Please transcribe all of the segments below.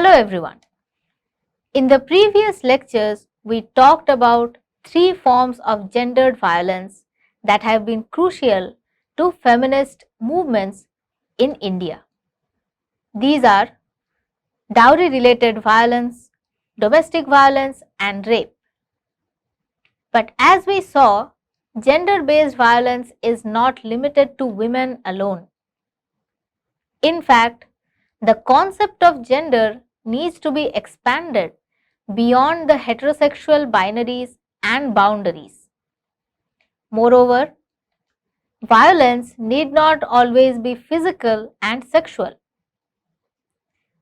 Hello everyone. In the previous lectures, we talked about three forms of gendered violence that have been crucial to feminist movements in India. These are dowry-related violence, domestic violence, and rape. But as we saw, gender-based violence is not limited to women alone. In fact, the concept of gender needs to be expanded beyond the heterosexual binaries and boundaries. Moreover, violence need not always be physical and sexual.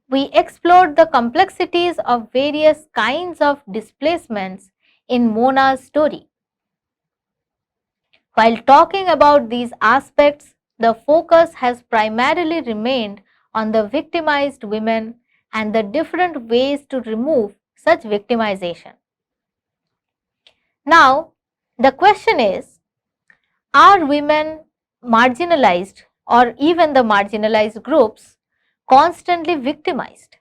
We explored the complexities of various kinds of displacements in Mona's story. While talking about these aspects, the focus has primarily remained on the victimized women and the different ways to remove such victimization. Now, the question is, are women marginalized or even the marginalized groups constantly victimized?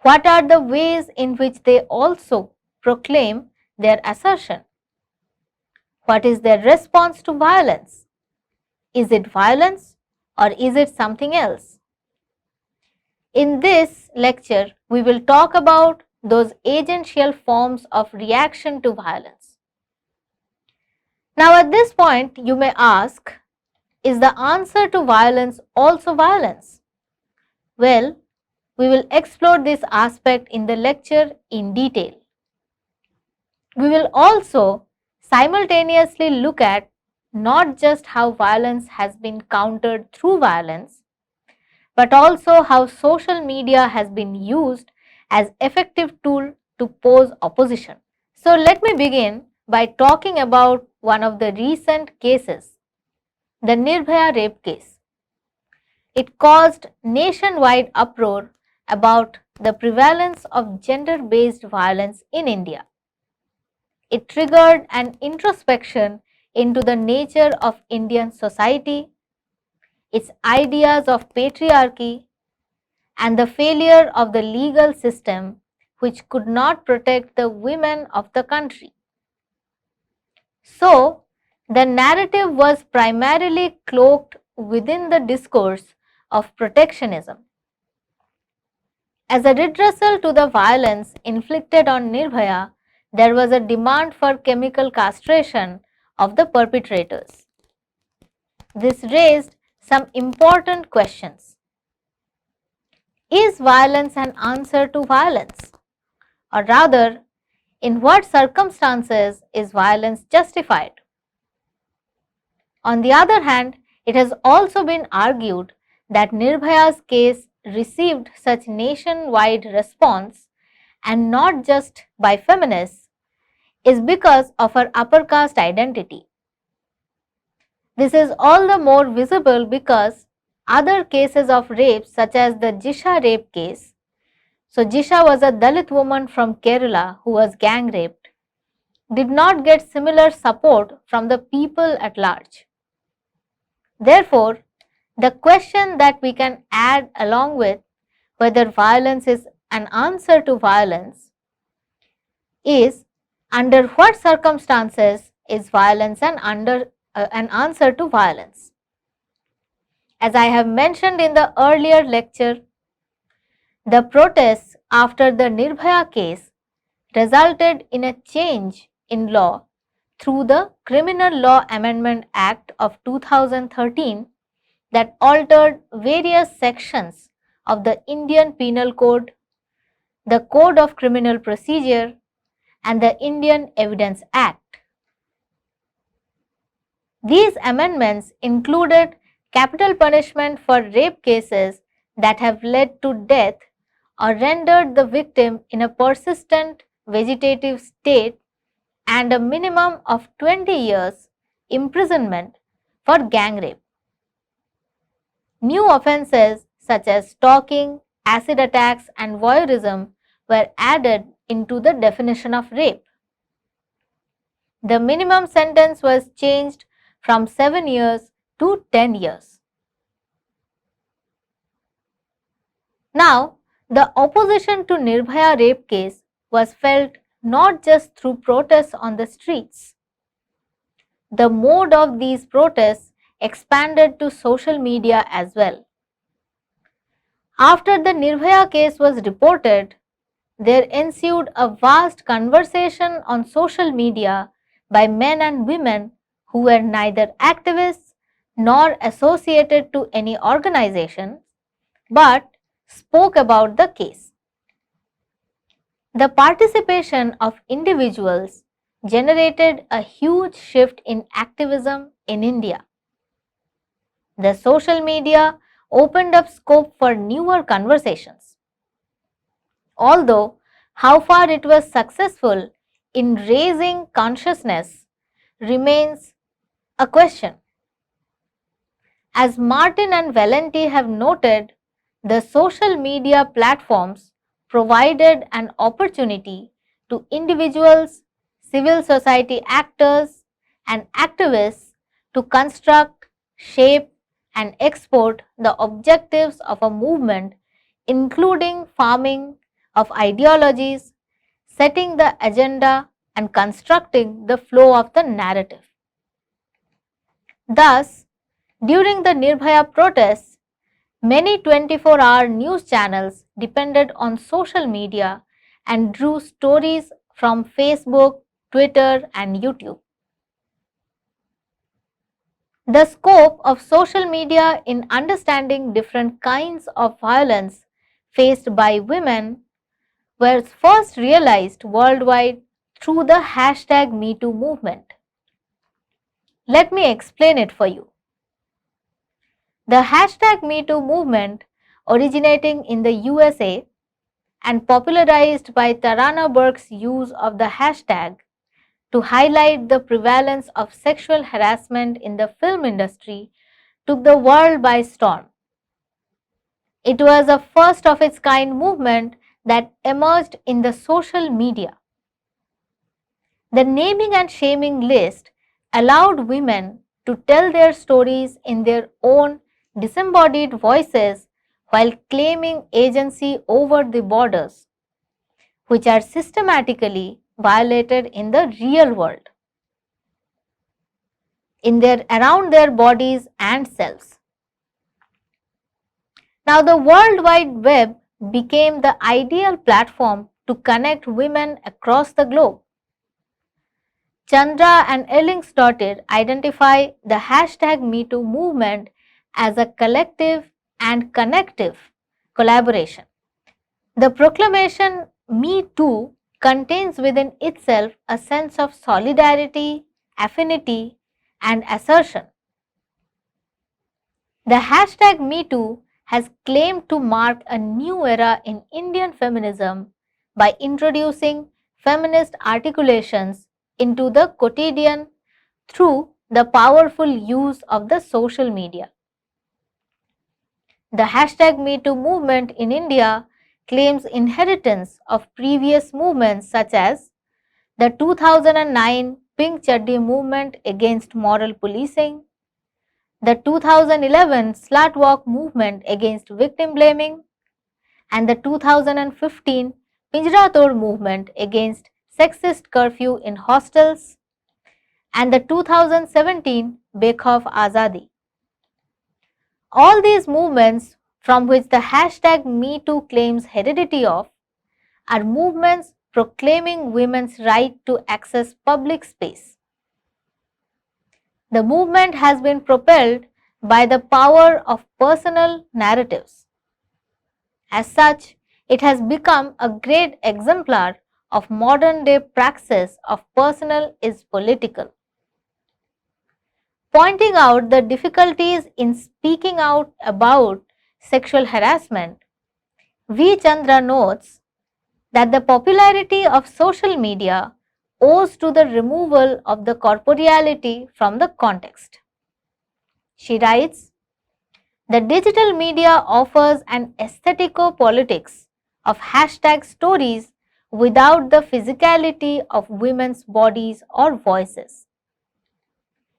What are the ways in which they also proclaim their assertion? What is their response to violence? Is it violence or is it something else? In this lecture, we will talk about those agential forms of reaction to violence. Now, at this point, you may ask, is the answer to violence also violence? Well, we will explore this aspect in the lecture in detail. We will also simultaneously look at not just how violence has been countered through violence, but also how social media has been used as effective tool to pose opposition. So let me begin by talking about one of the recent cases, the Nirbhaya rape case. It caused nationwide uproar about the prevalence of gender-based violence in India. It triggered an introspection into the nature of Indian society, its ideas of patriarchy, and the failure of the legal system which could not protect the women of the country. So, the narrative was primarily cloaked within the discourse of protectionism. As a redressal to the violence inflicted on Nirbhaya, there was a demand for chemical castration of the perpetrators. This raised some important questions. Is violence an answer to violence? Or rather, in what circumstances is violence justified? On the other hand, it has also been argued that Nirbhaya's case received such nationwide response, and not just by feminists, is because of her upper caste identity. This is all the more visible because other cases of rape, such as the Jisha rape case, so Jisha was a Dalit woman from Kerala who was gang raped, did not get similar support from the people at large. Therefore, the question that we can add along with whether violence is an answer to violence is, under what circumstances is violence an answer to violence? As I have mentioned in the earlier lecture, the protests after the Nirbhaya case resulted in a change in law through the Criminal Law Amendment Act of 2013 that altered various sections of the Indian Penal Code, the Code of Criminal Procedure, and the Indian Evidence Act. These amendments included capital punishment for rape cases that have led to death or rendered the victim in a persistent vegetative state, and a minimum of 20 years imprisonment for gang rape. New offences such as stalking, acid attacks, and voyeurism were added into the definition of rape. The minimum sentence was changed from 7 years to 10 years. Now, The opposition to Nirbhaya rape case was felt not just through protests on the streets. The mode of these protests expanded to social media as well. After the Nirbhaya case was reported, there ensued a vast conversation on social media by men and women who were neither activists nor associated to any organization but spoke about the case. The participation of individuals generated a huge shift in activism in India. The social media opened up scope for newer conversations. Although, how far it was successful in raising consciousness remains a question. As Martin and Valenti have noted, the social media platforms provided an opportunity to individuals, civil society actors, and activists to construct, shape, and export the objectives of a movement, including farming of ideologies, setting the agenda, and constructing the flow of the narrative. Thus, during the Nirbhaya protests, many 24-hour news channels depended on social media and drew stories from Facebook, Twitter, and YouTube. The scope of social media in understanding different kinds of violence faced by women was first realized worldwide through the hashtag #MeToo movement. Let me explain it for you. The hashtag #MeToo movement, originating in the USA and popularized by Tarana Burke's use of the hashtag to highlight the prevalence of sexual harassment in the film industry, took the world by storm. It was a first of its kind movement that emerged in the social media. The naming and shaming list allowed women to tell their stories in their own disembodied voices while claiming agency over the borders, which are systematically violated in the real world, around their bodies and selves. Now, the World Wide Web became the ideal platform to connect women across the globe. Chandra and Ellingsdottir identify the hashtag #MeToo movement as a collective and connective collaboration. The proclamation Me Too contains within itself a sense of solidarity, affinity, and assertion. The hashtag #MeToo has claimed to mark a new era in Indian feminism by introducing feminist articulations into the quotidian through the powerful use of the social media. The hashtag #MeToo movement in India claims inheritance of previous movements such as the 2009 Pink Chaddi movement against moral policing, the 2011 Slut Walk movement against victim blaming, and the 2015 Pinjra Tod movement against sexist curfew in hostels, and the 2017 Bekhauf Azadi. All these movements, from which the hashtag #MeToo claims heredity of, are movements proclaiming women's right to access public space. The movement has been propelled by the power of personal narratives. As such, it has become a great exemplar of modern day praxis of personal is political. Pointing out the difficulties in speaking out about sexual harassment, V. Chandra notes that the popularity of social media owes to the removal of the corporeality from the context. She writes, the digital media offers an aesthetico-politics of hashtag stories without the physicality of women's bodies or voices.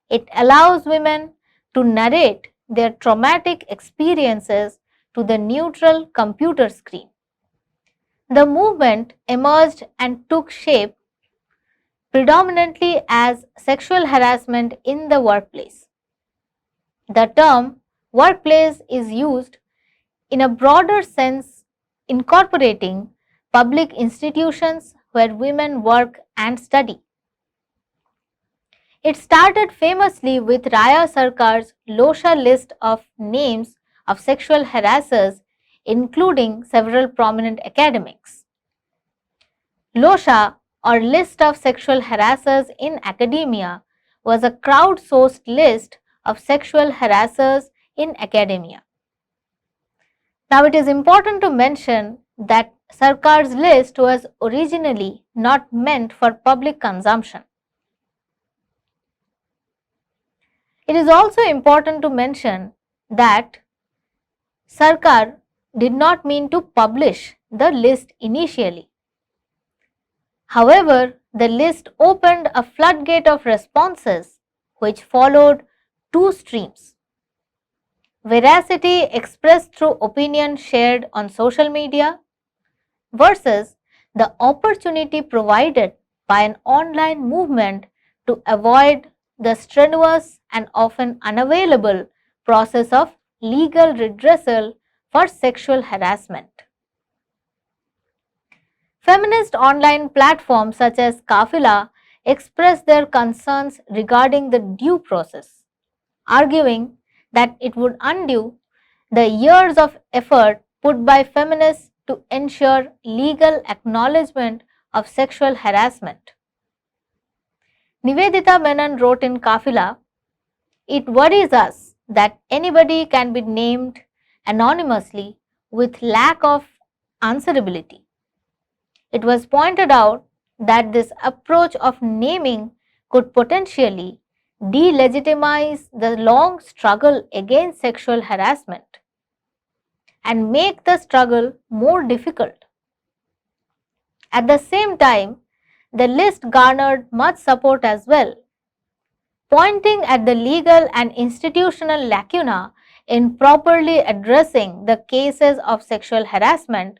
It allows women to narrate their traumatic experiences to the neutral computer screen. The movement emerged and took shape predominantly as sexual harassment in the workplace. The term workplace is used in a broader sense, incorporating public institutions where women work and study. It started famously with Raya Sarkar's Losha list of names of sexual harassers, including several prominent academics. Losha, or List of Sexual Harassers in Academia, was a crowdsourced list of sexual harassers in academia. Now, it is important to mention that Sarkar's list was originally not meant for public consumption. It is also important to mention that Sarkar did not mean to publish the list initially. However, the list opened a floodgate of responses which followed two streams: veracity expressed through opinion shared on social media versus the opportunity provided by an online movement to avoid the strenuous and often unavailable process of legal redressal for sexual harassment. Feminist online platforms such as Kafila express their concerns regarding the due process, arguing that it would undo the years of effort put by feminists to ensure legal acknowledgement of sexual harassment. Nivedita Menon wrote in Kafila, "It worries us that anybody can be named anonymously with lack of answerability." It was pointed out that this approach of naming could potentially delegitimize the long struggle against sexual harassment and make the struggle more difficult. At the same time, the list garnered much support as well, pointing at the legal and institutional lacuna in properly addressing the cases of sexual harassment.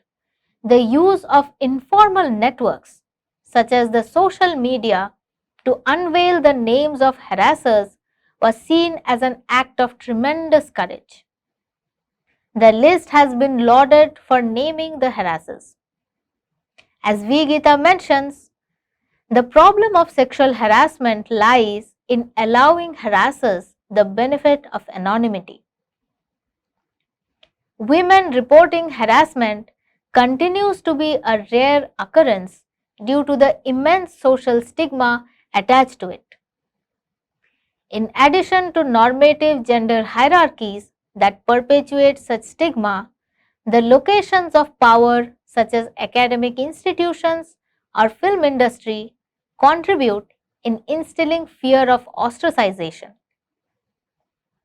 The use of informal networks such as the social media to unveil the names of harassers was seen as an act of tremendous courage. The list has been lauded for naming the harassers. As V. Gita mentions, the problem of sexual harassment lies in allowing harassers the benefit of anonymity. Women reporting harassment continues to be a rare occurrence due to the immense social stigma attached to it. In addition to normative gender hierarchies that perpetuate such stigma, the locations of power such as academic institutions or film industry contribute in instilling fear of ostracization.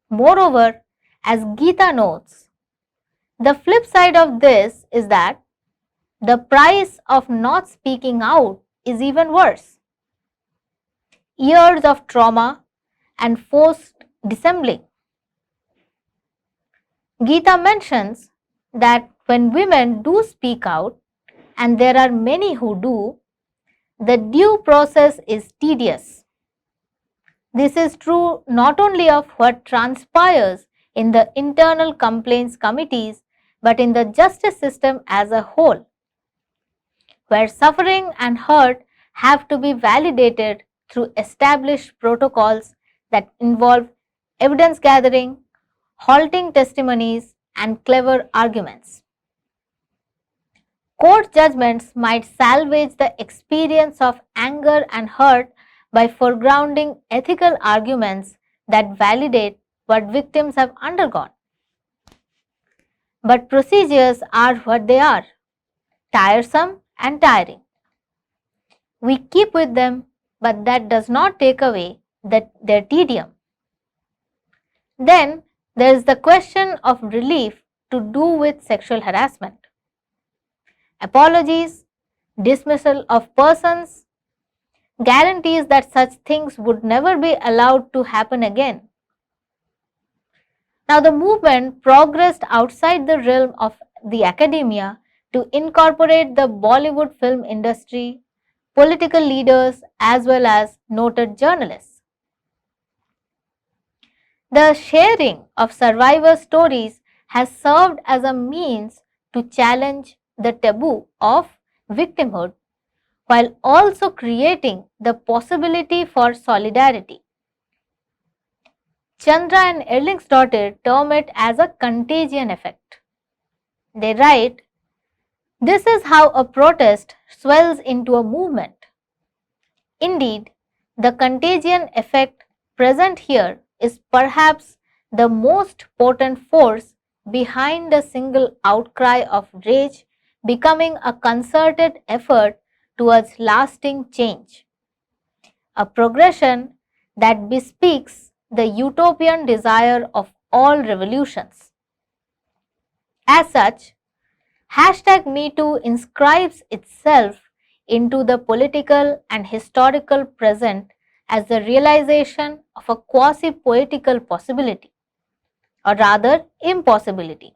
Moreover, as Gita notes, the flip side of this is that the price of not speaking out is even worse. Years of trauma and forced dissembling. Gita mentions that when women do speak out, and there are many who do, the due process is tedious. This is true not only of what transpires in the internal complaints committees, but in the justice system as a whole, where suffering and hurt have to be validated through established protocols that involve evidence gathering, halting testimonies, and clever arguments. Court judgments might salvage the experience of anger and hurt by foregrounding ethical arguments that validate what victims have undergone. But procedures are what they are, tiresome and tiring. We keep with them, but that does not take away their tedium. Then there is the question of relief to do with sexual harassment. Apologies, dismissal of persons, guarantees that such things would never be allowed to happen again. Now, the movement progressed outside the realm of the academia to incorporate the Bollywood film industry, political leaders, as well as noted journalists. The sharing of survivor stories has served as a means to challenge the taboo of victimhood while also creating the possibility for solidarity. Chandra and Erlingsdottir term it as a contagion effect. They write, "This is how a protest swells into a movement." Indeed, the contagion effect present here is perhaps the most potent force behind a single outcry of rage becoming a concerted effort towards lasting change, a progression that bespeaks the utopian desire of all revolutions. As such, #MeToo inscribes itself into the political and historical present as the realization of a quasi-poetical possibility, or rather impossibility,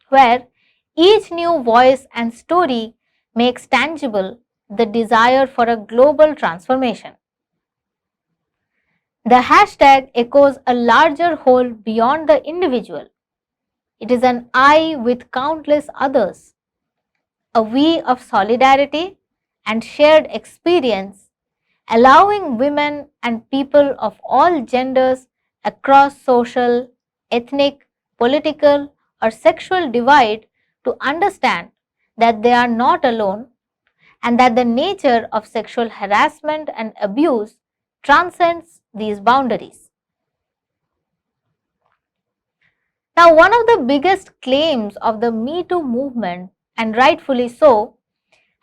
where each new voice and story makes tangible the desire for a global transformation. The hashtag echoes a larger whole beyond the individual. It is an I with countless others, a we of solidarity and shared experience, allowing women and people of all genders across social, ethnic, political, or sexual divide to understand that they are not alone and that the nature of sexual harassment and abuse transcends these boundaries. Now, one of the biggest claims of the Me Too movement, and rightfully so,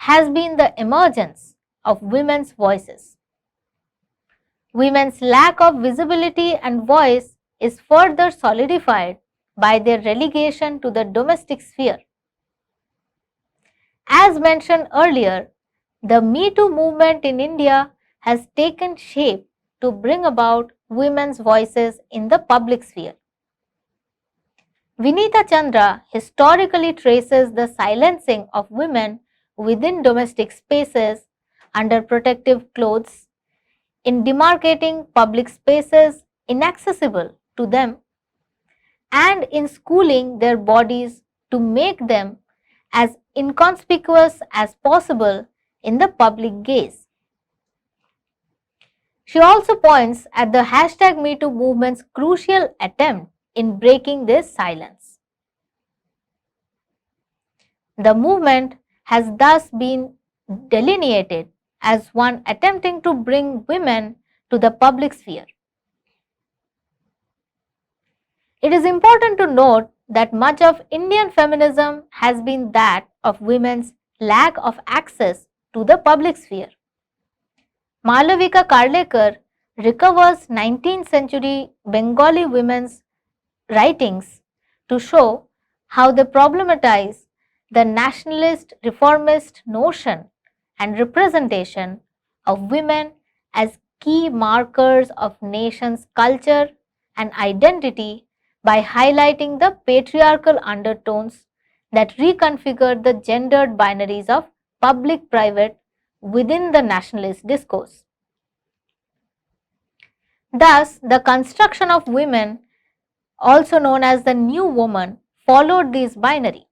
has been the emergence of women's voices. Women's lack of visibility and voice is further solidified by their relegation to the domestic sphere. As mentioned earlier, the Me Too movement in India has taken shape to bring about women's voices in the public sphere. Vinita Chandra historically traces the silencing of women within domestic spaces under protective clothes, in demarcating public spaces inaccessible to them, and in schooling their bodies to make them as inconspicuous as possible in the public gaze. She also points at the #MeToo movement's crucial attempt in breaking this silence. The movement has thus been delineated as one attempting to bring women to the public sphere. It is important to note that much of Indian feminism has been that of women's lack of access to the public sphere. Malavika Karlekar recovers 19th century Bengali women's writings to show how they problematize the nationalist reformist notion and representation of women as key markers of nation's culture and identity by highlighting the patriarchal undertones that reconfigure the gendered binaries of public-private within the nationalist discourse. Thus, the construction of women, also known as the new woman, followed these binary.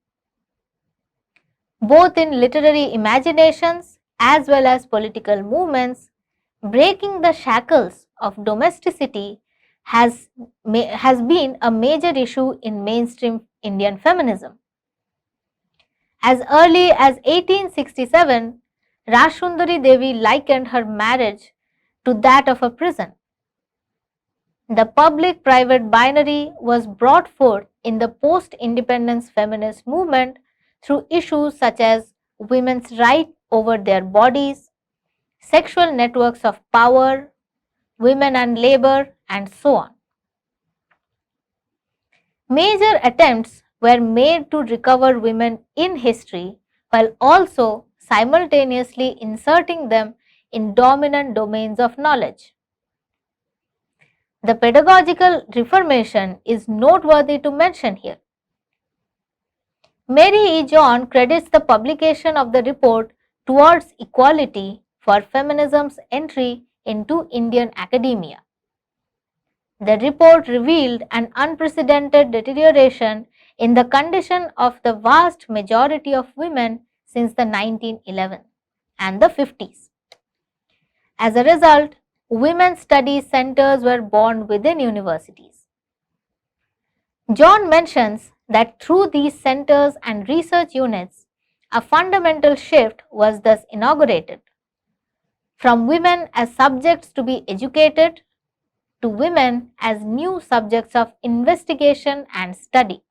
Both in literary imaginations as well as political movements, breaking the shackles of domesticity has been a major issue in mainstream Indian feminism. As early as 1867, Rajsundari Devi likened her marriage to that of a prison. The public-private binary was brought forth in the post-independence feminist movement through issues such as women's right over their bodies, sexual networks of power, women and labor, and so on. Major attempts were made to recover women in history while also simultaneously inserting them in dominant domains of knowledge. The pedagogical reformation is noteworthy to mention here. Mary E. John credits the publication of the report towards equality for feminism's entry into Indian academia. The report revealed an unprecedented deterioration in the condition of the vast majority of women since the 1911 and the 50s. As a result, women's studies centers were born within universities. John mentions that through these centers and research units, a fundamental shift was thus inaugurated from women as subjects to be educated to women as new subjects of investigation and study.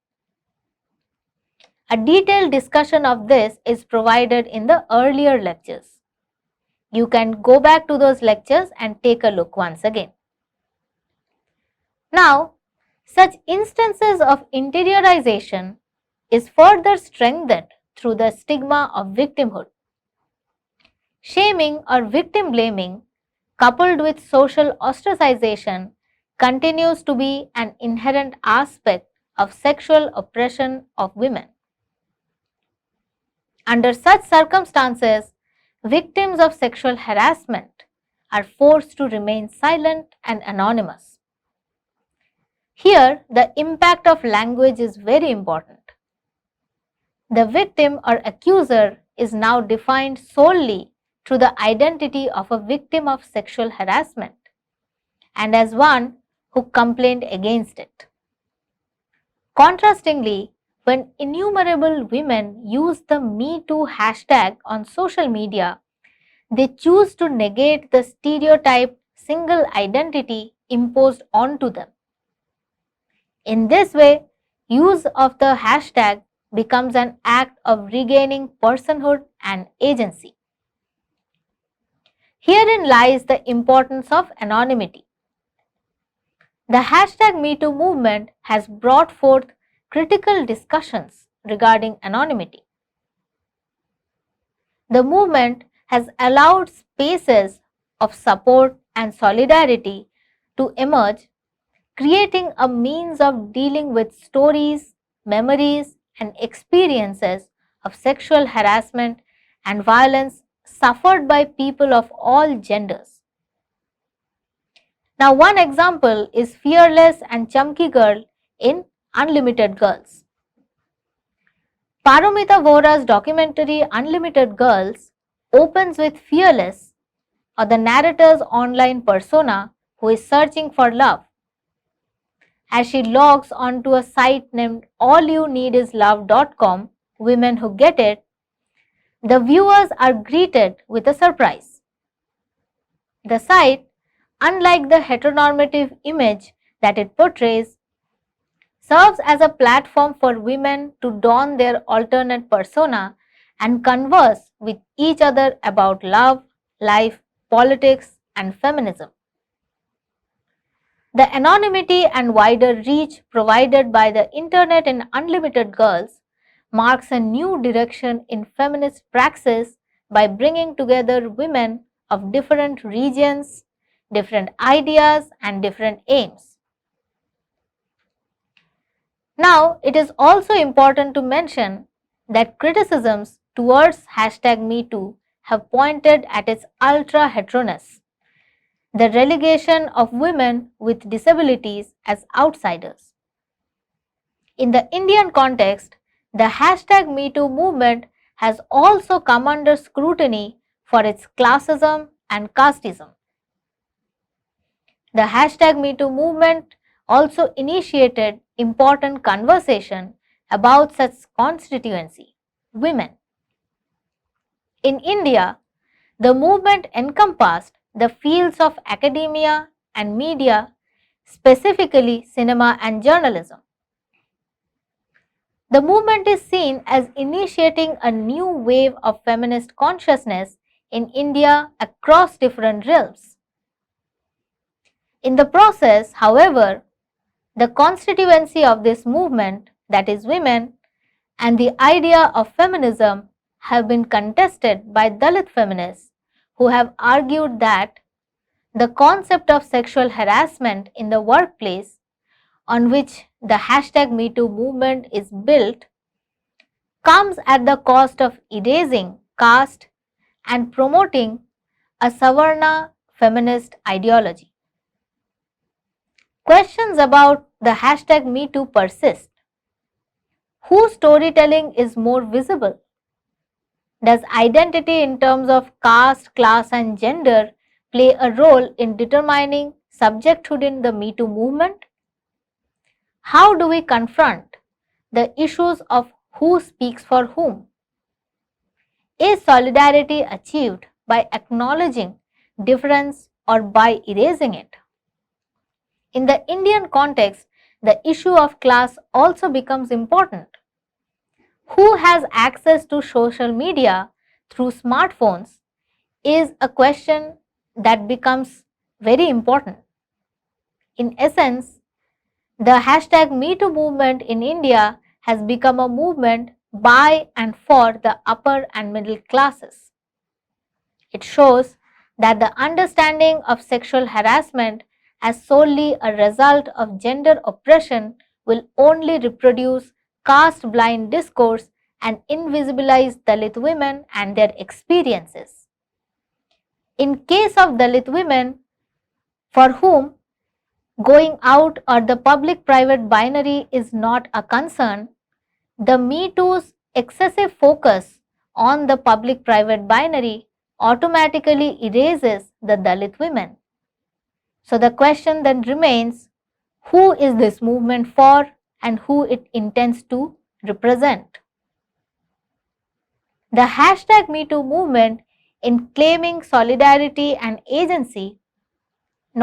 A detailed discussion of this is provided in the earlier lectures. You can go back to those lectures and take a look once again. Now, such instances of interiorization is further strengthened through the stigma of victimhood. Shaming or victim blaming, coupled with social ostracization, continues to be an inherent aspect of sexual oppression of women. Under such circumstances, victims of sexual harassment are forced to remain silent and anonymous. Here, the impact of language is very important. The victim or accuser is now defined solely through the identity of a victim of sexual harassment and as one who complained against it. Contrastingly, when innumerable women use the Me Too hashtag on social media, they choose to negate the stereotyped single identity imposed onto them. In this way, use of the hashtag becomes an act of regaining personhood and agency. Herein lies the importance of anonymity. The hashtag #MeToo movement has brought forth critical discussions regarding anonymity. The movement has allowed spaces of support and solidarity to emerge, creating a means of dealing with stories, memories, and experiences of sexual harassment and violence suffered by people of all genders. Now, one example is Fearless and Chumky Girl in Unlimited Girls. Paromita Vohra's documentary Unlimited Girls opens with Fearless, or the narrator's online persona who is searching for love. As she logs onto a site named allyouneedislove.com, Women Who Get It, the viewers are greeted with a surprise. The site, unlike the heteronormative image that it portrays, serves as a platform for women to don their alternate persona and converse with each other about love, life, politics, and feminism. The anonymity and wider reach provided by the internet in Unlimited Girls marks a new direction in feminist praxis by bringing together women of different regions, different ideas, and different aims. Now, it is also important to mention that criticisms towards #MeToo have pointed at its ultra-heteroness, the relegation of women with disabilities as outsiders. In the Indian context, the #MeToo movement has also come under scrutiny for its classism and casteism. The #MeToo movement also initiated important conversation about such constituency, women. In India, the movement encompassed the fields of academia and media, specifically cinema and journalism. The movement is seen as initiating a new wave of feminist consciousness in India across different realms. In the process, however, the constituency of this movement, that is women, and the idea of feminism have been contested by Dalit feminists who have argued that the concept of sexual harassment in the workplace, on which the #MeToo movement is built, comes at the cost of erasing caste and promoting a Savarna feminist ideology. Questions about the hashtag #MeToo persist. Whose storytelling is more visible? Does identity in terms of caste, class, and gender play a role in determining subjecthood in the #MeToo movement? How do we confront the issues of who speaks for whom? Is solidarity achieved by acknowledging difference or by erasing it? In the Indian context, the issue of class also becomes important. Who has access to social media through smartphones is a question that becomes very important. In essence, the hashtag #MeToo movement in India has become a movement by and for the upper and middle classes. It shows that the understanding of sexual harassment as solely a result of gender oppression will only reproduce caste-blind discourse and invisibilize Dalit women and their experiences. In case of Dalit women, for whom going out or the public-private binary is not a concern, the #MeToo's excessive focus on the public-private binary automatically erases the Dalit women. So the question then remains, who is this movement for and who it intends to represent? The hashtag #MeToo movement, in claiming solidarity and agency,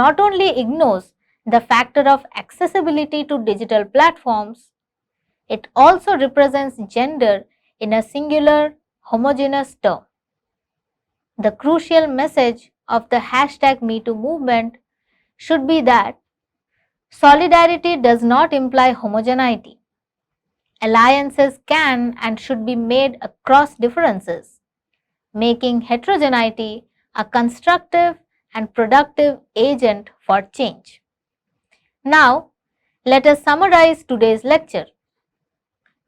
not only ignores the factor of accessibility to digital platforms, it also represents gender in a singular, homogeneous term. The crucial message of the hashtag #MeToo movement should be that solidarity does not imply homogeneity. Alliances can and should be made across differences, making heterogeneity a constructive and productive agent for change. Now, let us summarize today's lecture.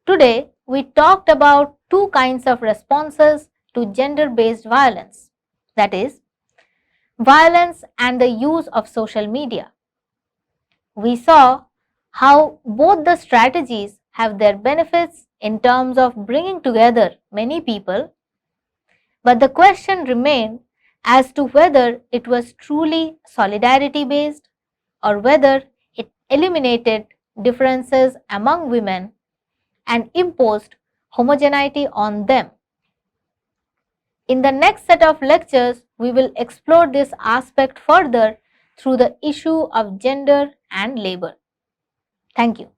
Today, we talked about two kinds of responses to gender-based violence, that is, violence and the use of social media. We saw how both the strategies have their benefits in terms of bringing together many people, but the question remained as to whether it was truly solidarity-based or whether it eliminated differences among women and imposed homogeneity on them. In the next set of lectures, we will explore this aspect further through the issue of gender and labor. Thank you.